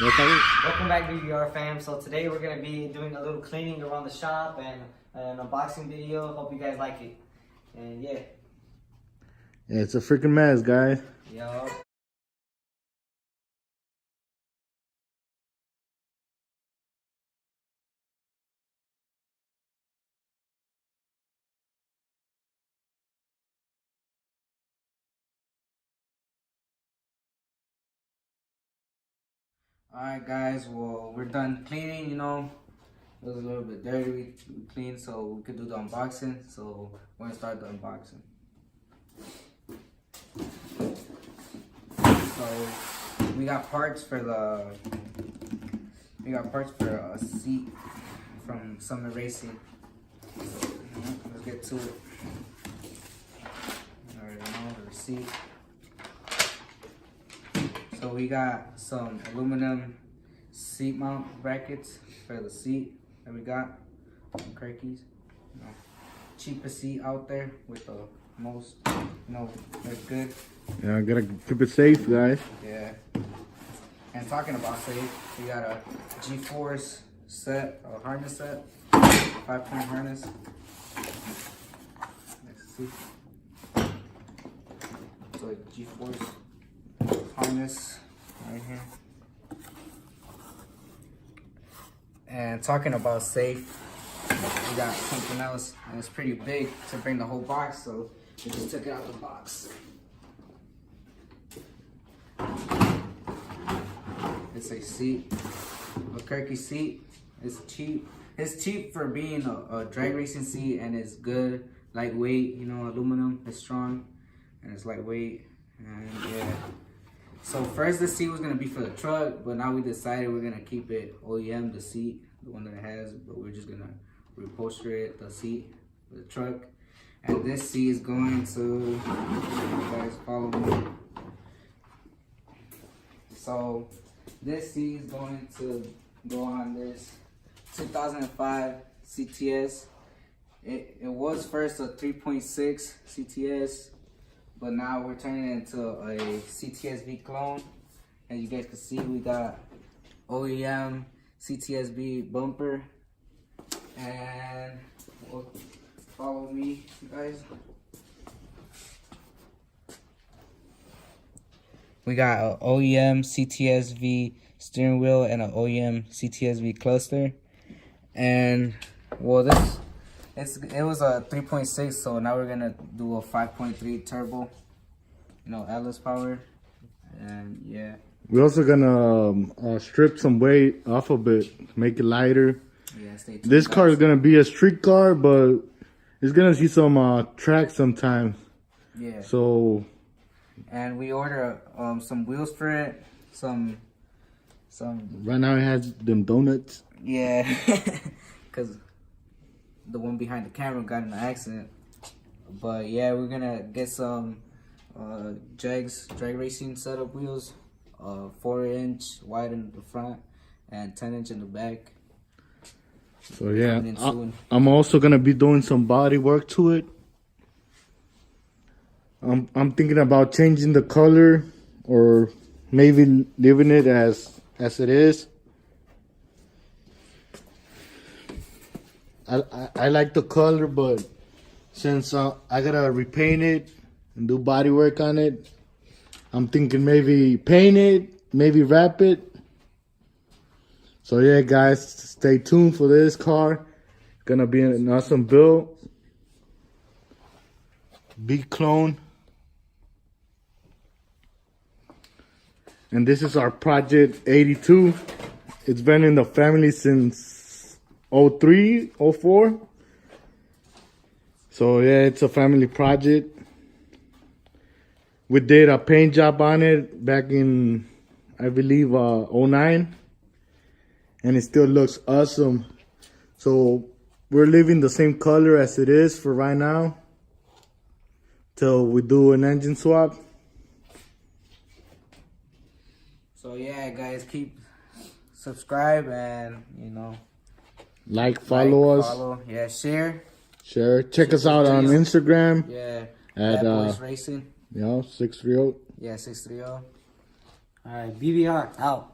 Welcome back to BBR fam. So today we're gonna be doing a little cleaning around the shop and an unboxing video. Hope you guys like it. And yeah, it's a freaking mess, guys. yo. Alright guys, well we're done cleaning, you know. It was a little bit dirty, we cleaned so we could do the unboxing. So we're gonna start the unboxing. So we got parts for a seat from Summit Racing. So, let's get to it. Alright, know the receipt. So we got some aluminum seat mount brackets for the seat that we got from Kirkey's. You know, cheapest seat out there with the most, you know, they're good. Yeah, gotta keep it safe, guys. Yeah. And talking about safe, we got a G-Force set, a harness set, 5-point harness. Let's see. So a G-Force harness right here. And talking about safe, we got something else, and it's pretty big to bring the whole box, so we just took it out the box. It's a seat, a Kirkey seat. It's cheap. It's cheap for being a drag racing seat, and it's good, lightweight. You know, aluminum. It's strong, and it's lightweight. And yeah. So first the seat was gonna be for the truck, but now we decided we're gonna keep it OEM, the seat, the one that it has, but we're just gonna reupholster it, the seat for the truck. And this seat is going to, you guys follow me. So this seat is going to go on this 2005 CTS. It was first a 3.6 CTS, but now we're turning it into a CTSV clone. As you guys can see, we got OEM CTSV bumper. And well, follow me, guys. We got an OEM CTSV steering wheel and an OEM CTSV cluster. And well, it was a 3.6, so now we're gonna do a 5.3 turbo, you know, Atlas power. And yeah, We're also gonna strip some weight off of it, make it lighter. yeah, stay tuned. This car is gonna be a street car, but it's gonna see some track sometimes. Yeah. So, and we order some wheels for it, some. right now it has them donuts. Yeah, because the one behind the camera got in an accident. But yeah, we're gonna get some drag racing setup wheels, 4-inch wide in the front and 10-inch in the back. So yeah, I'm also gonna be doing some body work to it. I'm thinking about changing the color or maybe leaving it as it is. I like the color, but since I gotta repaint it and do body work on it, I'm thinking maybe paint it, maybe wrap it. So yeah, guys, stay tuned for this car. It's gonna be an awesome build. Big clone. And this is our Project 82. It's been in the family since 03, 04. So yeah, it's a family project. We did a paint job on it back in, I believe, 09. And it still looks awesome. So we're leaving the same color as it is for right now, till we do an engine swap. So yeah, guys, keep subscribe and, you know, follow us. Yeah, share. Check us out on Instagram. Yeah, at Boys Racing. 630. Yeah, 630. All right, BBR out.